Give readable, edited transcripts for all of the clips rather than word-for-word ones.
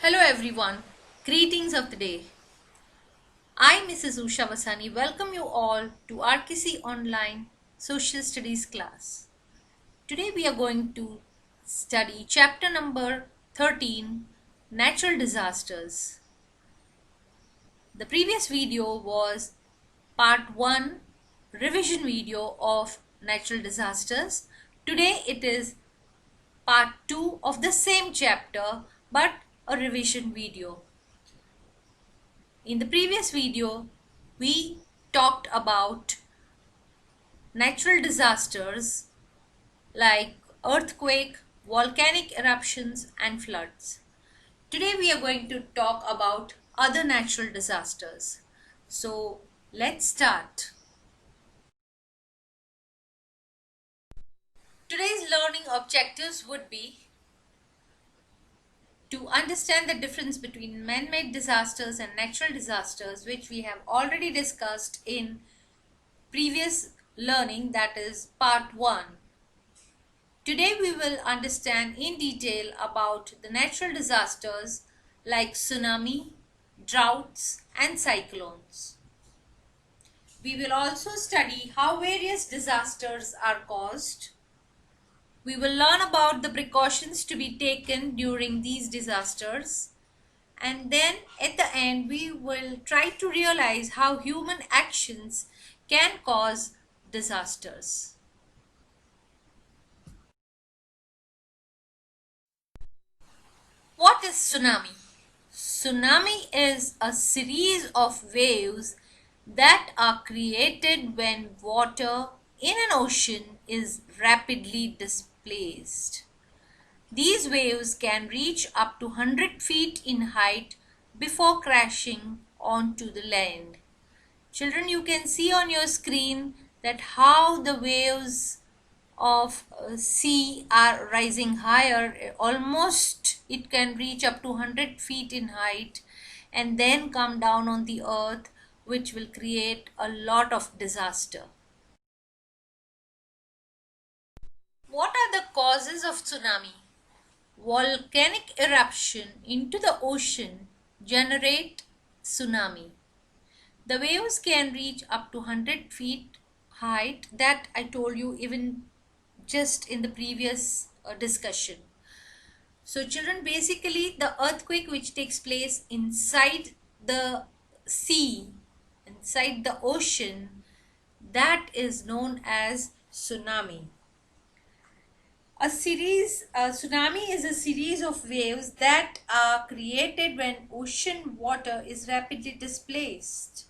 Hello everyone, greetings of the day. I, Mrs. Usha Vasani, welcome you all to RKC Online Social Studies class. Today we are going to study chapter number 13, Natural Disasters. The previous video was part 1 revision video of natural disasters. Today it is part 2 of the same chapter but a revision video. In the previous video, we talked about natural disasters like earthquake, volcanic eruptions and floods. Today we are going to talk about other natural disasters. So let's start. Today's learning objectives would be to understand the difference between man-made disasters and natural disasters, which we have already discussed in previous learning, that is part 1. Today we will understand in detail about the natural disasters like tsunami, droughts and cyclones. We will also study how various disasters are caused. We will learn about the precautions to be taken during these disasters. And then at the end we will try to realize how human actions can cause disasters. What is tsunami? Tsunami is a series of waves that are created when water in an ocean is rapidly displaced. These waves can reach up to 100 feet in height before crashing onto the land. Children, you can see on your screen that how the waves of sea are rising higher. Almost it can reach up to 100 feet in height and then come down on the earth, which will create a lot of disaster. What are the causes of tsunami? Volcanic eruption into the ocean generate tsunami. The waves can reach up to 100 feet height, that I told you even just in the previous discussion. So children, basically the earthquake which takes place inside the sea, inside the ocean, that is known as tsunami. A tsunami is a series of waves that are created when ocean water is rapidly displaced.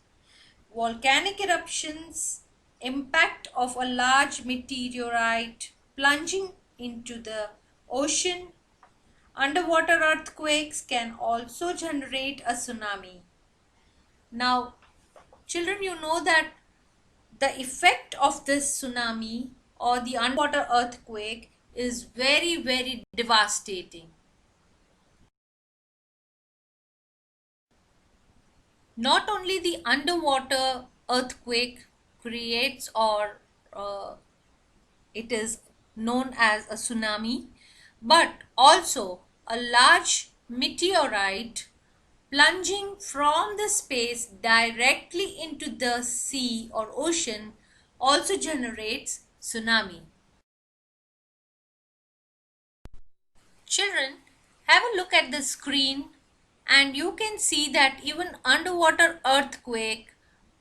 Volcanic eruptions, impact of a large meteorite plunging into the ocean, underwater earthquakes can also generate a tsunami. Now, children, you know that the effect of this tsunami or the underwater earthquake is very, very devastating. Not only the underwater earthquake creates or it is known as a tsunami, but also a large meteorite plunging from the space directly into the sea or ocean also generates tsunami. Children, have a look at the screen and you can see that even underwater earthquake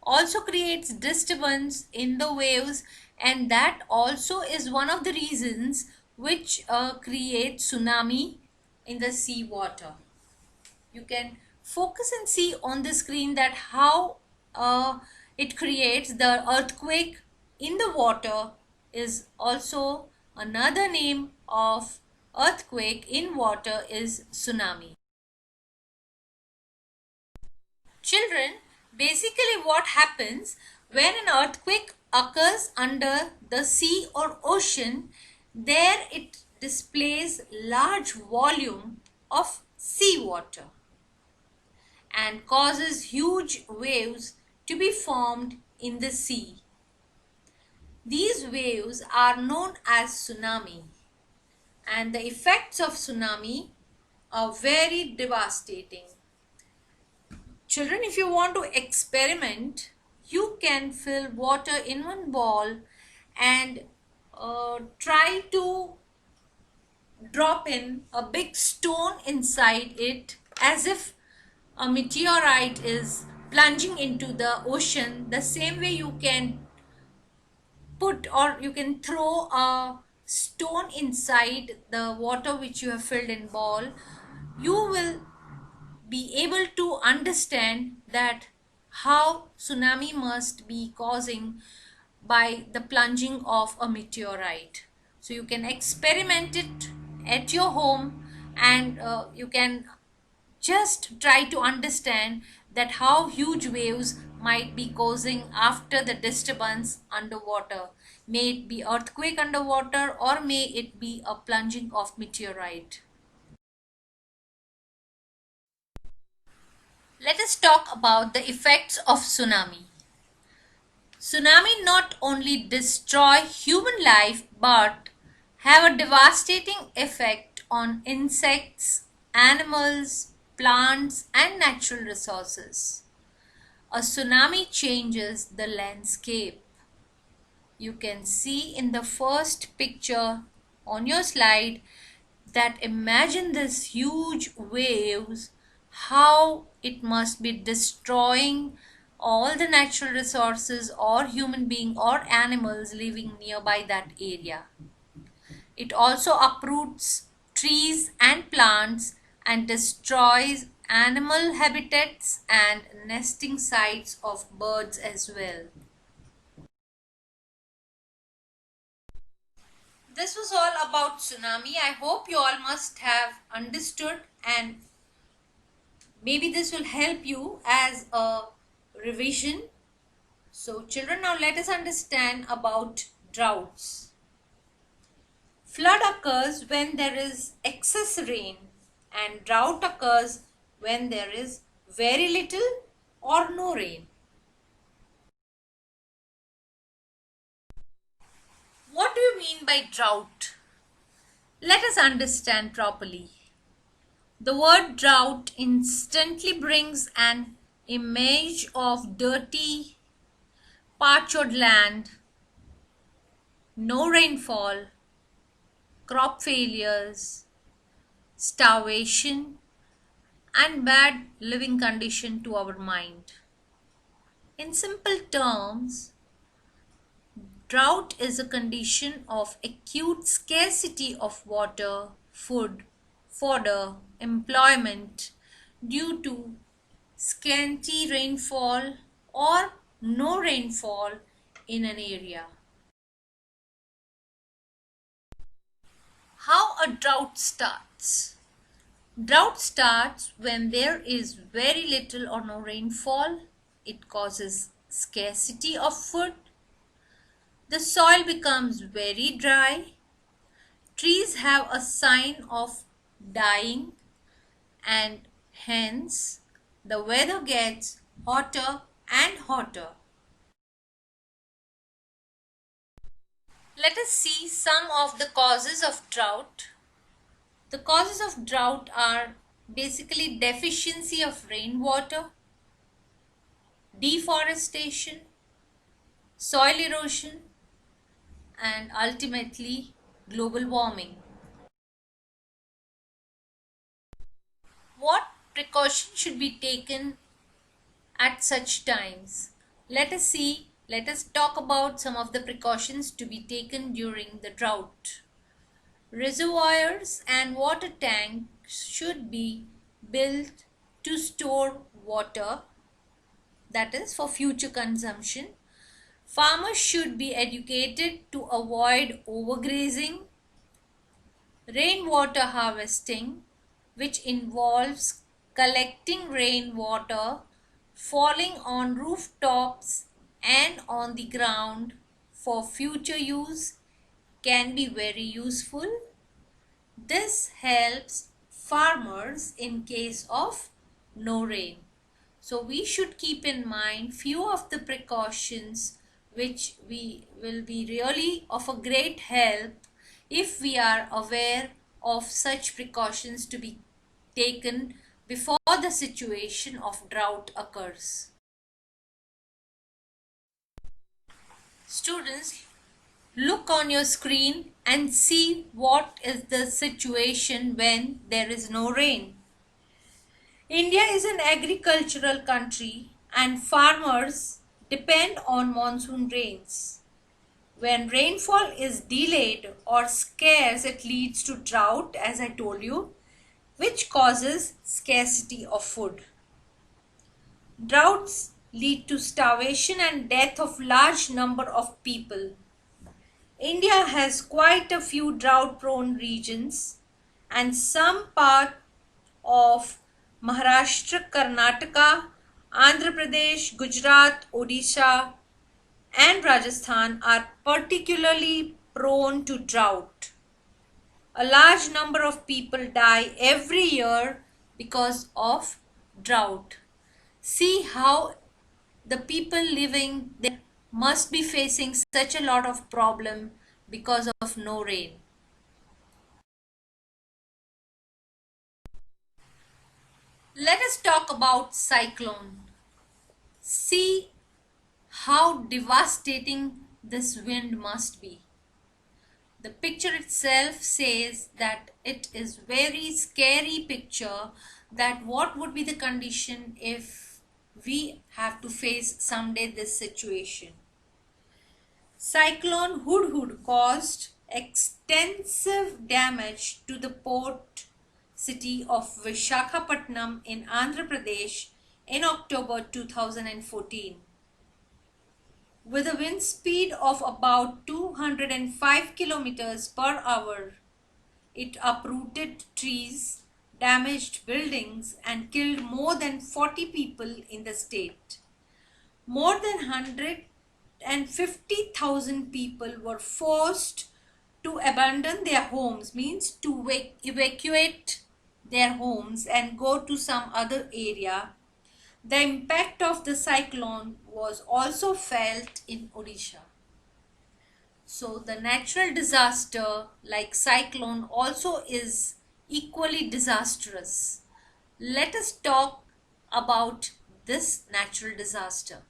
also creates disturbance in the waves, and that also is one of the reasons which creates tsunami in the sea water. You can focus and see on the screen that how it creates the earthquake in the water is also another name of earthquake in water is tsunami. Children, basically what happens when an earthquake occurs under the sea or ocean, there it displays large volume of seawater and causes huge waves to be formed in the sea. These waves are known as tsunami, and the effects of tsunami are very devastating. Children, if you want to experiment, you can fill water in one ball and try to drop in a big stone inside it as if a meteorite is plunging into the ocean. The same way you can put or you can throw a stone inside the water which you have filled in ball, you will be able to understand that how tsunami must be causing by the plunging of a meteorite. So you can experiment it at your home, and you can just try to understand that how huge waves might be causing after the disturbance underwater. May it be earthquake underwater, or may it be a plunging of meteorite. Let us talk about the effects of tsunami. Tsunami not only destroy human life but have a devastating effect on insects, animals, plants and natural resources. A tsunami changes the landscape. You can see in the first picture on your slide that imagine this huge waves, how it must be destroying all the natural resources or human being or animals living nearby that area. It also uproots trees and plants and destroys animal habitats and nesting sites of birds as well. This was all about tsunami. I hope you all must have understood, and maybe this will help you as a revision. So children, now let us understand about droughts. Flood occurs when there is excess rain, and drought occurs when there is very little or no rain. What do you mean by drought? Let us understand properly. The word drought instantly brings an image of dirty, parched land, no rainfall, crop failures, starvation, and bad living condition to our mind. In simple terms, drought is a condition of acute scarcity of water, food, fodder, employment due to scanty rainfall or no rainfall in an area. How a drought starts? Drought starts when there is very little or no rainfall. It causes scarcity of food. The soil becomes very dry. Trees have a sign of dying, and hence the weather gets hotter and hotter. Let us see some of the causes of drought. The causes of drought are basically deficiency of rainwater, deforestation, soil erosion, and ultimately global warming. What precautions should be taken at such times? Let us talk about some of the precautions to be taken during the drought. Reservoirs and water tanks should be built to store water, that is for future consumption. Farmers should be educated to avoid overgrazing. Rainwater harvesting, which involves collecting rainwater falling on rooftops and on the ground for future use, can be very useful. This helps farmers in case of no rain. So we should keep in mind few of the precautions which we will be really of a great help if we are aware of such precautions to be taken before the situation of drought occurs. Students, look on your screen and see what is the situation when there is no rain. India is an agricultural country and farmers depend on monsoon rains. When rainfall is delayed or scarce, it leads to drought, as I told you, which causes scarcity of food. Droughts lead to starvation and death of large number of people. India has quite a few drought prone regions and some part of Maharashtra, Karnataka, Andhra Pradesh, Gujarat, Odisha and Rajasthan are particularly prone to drought. A large number of people die every year because of drought. See how the people living there must be facing such a lot of problem because of no rain. Let us talk about cyclone. See how devastating this wind must be. The picture itself says that it is very scary picture, that what would be the condition if we have to face someday this situation. Cyclone Hudhud caused extensive damage to the port city of Vishakhapatnam in Andhra Pradesh in October 2014. With a wind speed of about 205 kilometers per hour, it uprooted trees, damaged buildings, and killed more than 40 people in the state. More than 150,000 people were forced to abandon their homes, means to evacuate their homes and go to some other area. The impact of the cyclone was also felt in Odisha. So the natural disaster like cyclone also is equally disastrous. Let us talk about this natural disaster.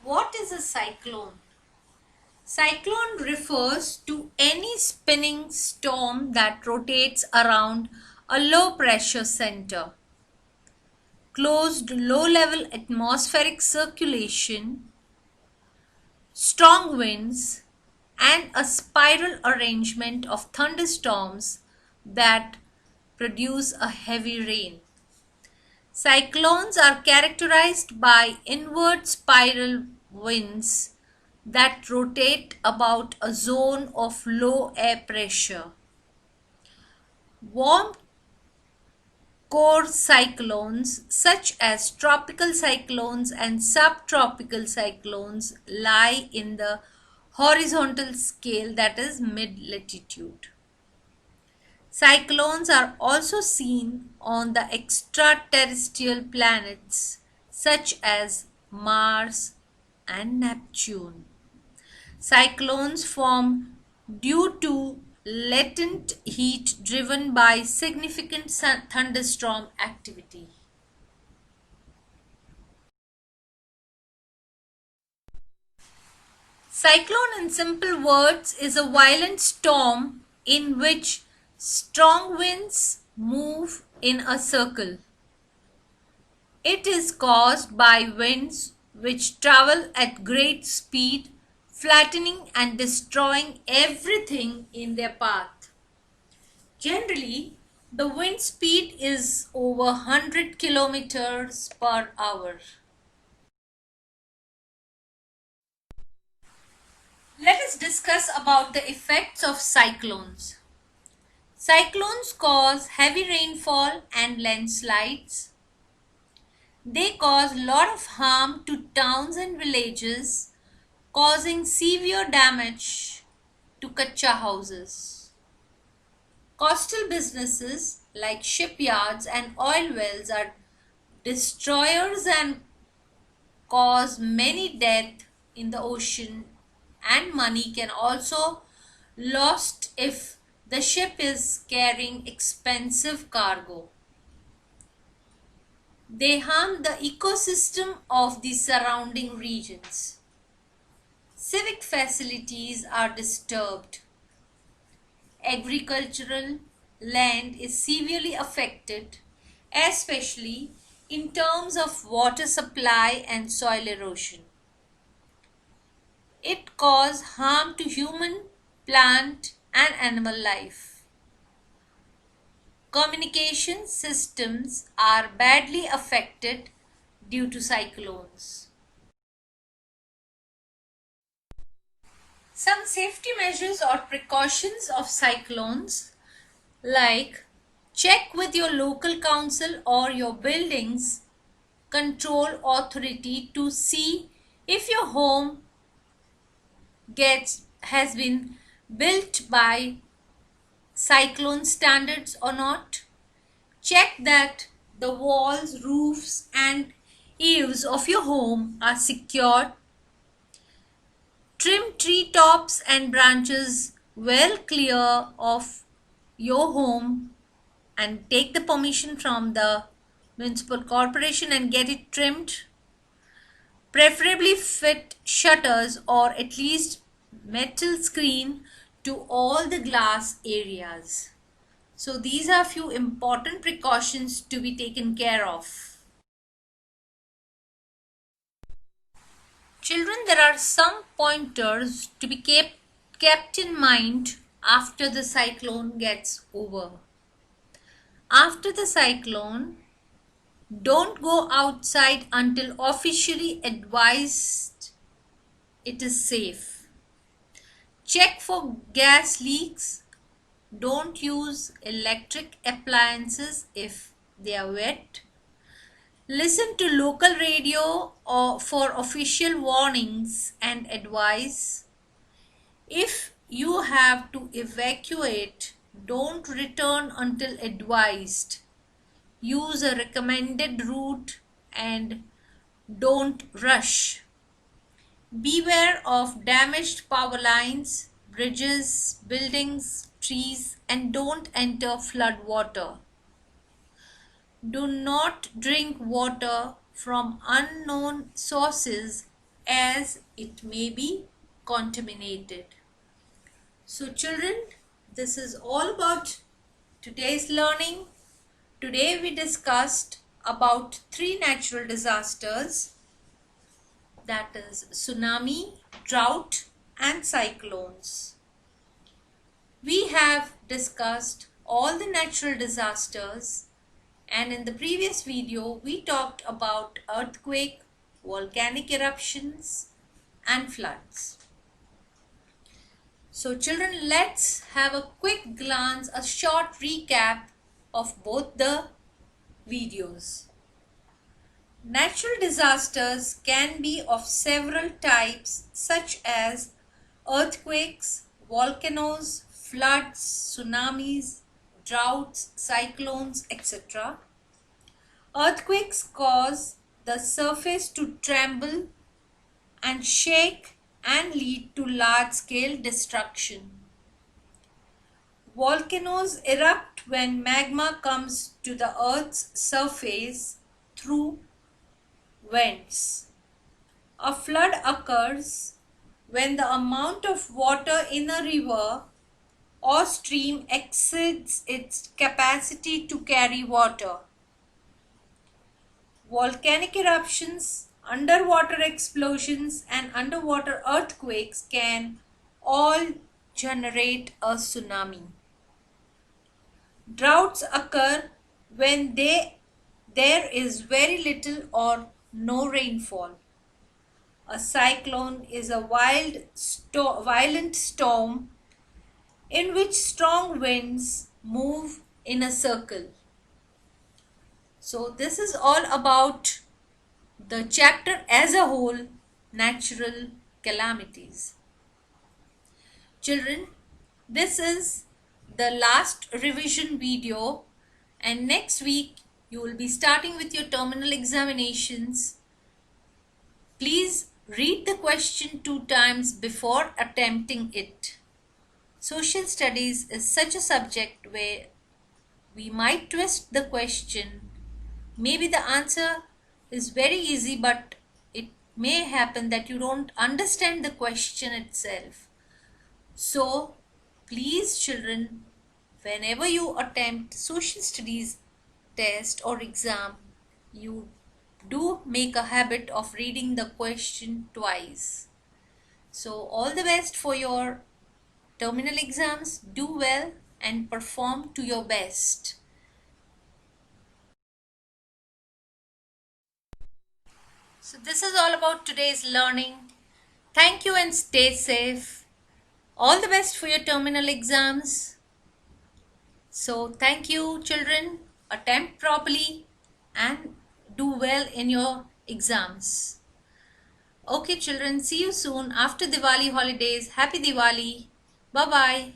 What is a cyclone? Cyclone refers to any spinning storm that rotates around a low pressure center. Closed low level atmospheric circulation, strong winds, and a spiral arrangement of thunderstorms that produce a heavy rain. Cyclones are characterized by inward spiral winds that rotate about a zone of low air pressure. Warm core cyclones, such as tropical cyclones and subtropical cyclones, lie in the horizontal scale, that is mid latitude. Cyclones are also seen on the extraterrestrial planets such as Mars and Neptune. Cyclones form due to latent heat driven by significant thunderstorm activity. Cyclone, in simple words, is a violent storm in which strong winds move in a circle. It is caused by winds which travel at great speed, flattening and destroying everything in their path. Generally, the wind speed is over 100 kilometers per hour. Let us discuss about the effects of cyclones. Cyclones cause heavy rainfall and landslides. They cause lot of harm to towns and villages, causing severe damage to kacha houses. Coastal businesses like shipyards and oil wells are destroyers and cause many deaths in the ocean, and money can also lost if the ship is carrying expensive cargo. They harm the ecosystem of the surrounding regions. Civic facilities are disturbed. Agricultural land is severely affected, especially in terms of water supply and soil erosion. It causes harm to human, plant, and animal life. Communication systems are badly affected due to cyclones. Some safety measures or precautions of cyclones, like check with your local council or your building's control authority to see if your home has been built by cyclone standards or not. Check that the walls, roofs, and eaves of your home are secured. Trim tree tops and branches well clear of your home and take the permission from the municipal corporation and get it trimmed. Preferably fit shutters or at least metal screen to all the glass areas. So these are few important precautions to be taken care of. Children, there are some pointers to be kept in mind after the cyclone gets over. After the cyclone, don't go outside until officially advised it is safe. Check for gas leaks. Don't use electric appliances if they are wet. Listen to local radio or for official warnings and advice. If you have to evacuate, don't return until advised. Use a recommended route and don't rush. Beware of damaged power lines, bridges, buildings, trees, and don't enter flood water. Do not drink water from unknown sources as it may be contaminated. So children, this is all about today's learning. Today we discussed about 3 natural disasters, that is tsunami, drought, and cyclones. We have discussed all the natural disasters, and in the previous video we talked about earthquake, volcanic eruptions, and floods. So children, let's have a quick glance, a short recap of both the videos. Natural disasters can be of several types, such as earthquakes, volcanoes, floods, tsunamis, droughts, cyclones, etc. Earthquakes cause the surface to tremble and shake and lead to large-scale destruction. Volcanoes erupt when magma comes to the Earth's surface through vents. A flood occurs when the amount of water in a river or stream exceeds its capacity to carry water. Volcanic eruptions, underwater explosions, and underwater earthquakes can all generate a tsunami. Droughts occur when there is very little or no rainfall. A cyclone is a violent storm in which strong winds move in a circle. So this is all about the chapter as a whole, natural calamities. Children, this is the last revision video, and next week you will be starting with your terminal examinations. Please read the question 2 times before attempting it. Social studies is such a subject where we might twist the question. Maybe the answer is very easy, but it may happen that you don't understand the question itself. So, please, children, whenever you attempt social studies test or exam, you do make a habit of reading the question twice. So, all the best for your terminal exams. Do well and perform to your best. So, this is all about today's learning. Thank you and stay safe. All the best for your terminal exams. So, thank you, children. Attempt properly and do well in your exams. Okay, children, see you soon after Diwali holidays. Happy Diwali. Bye bye.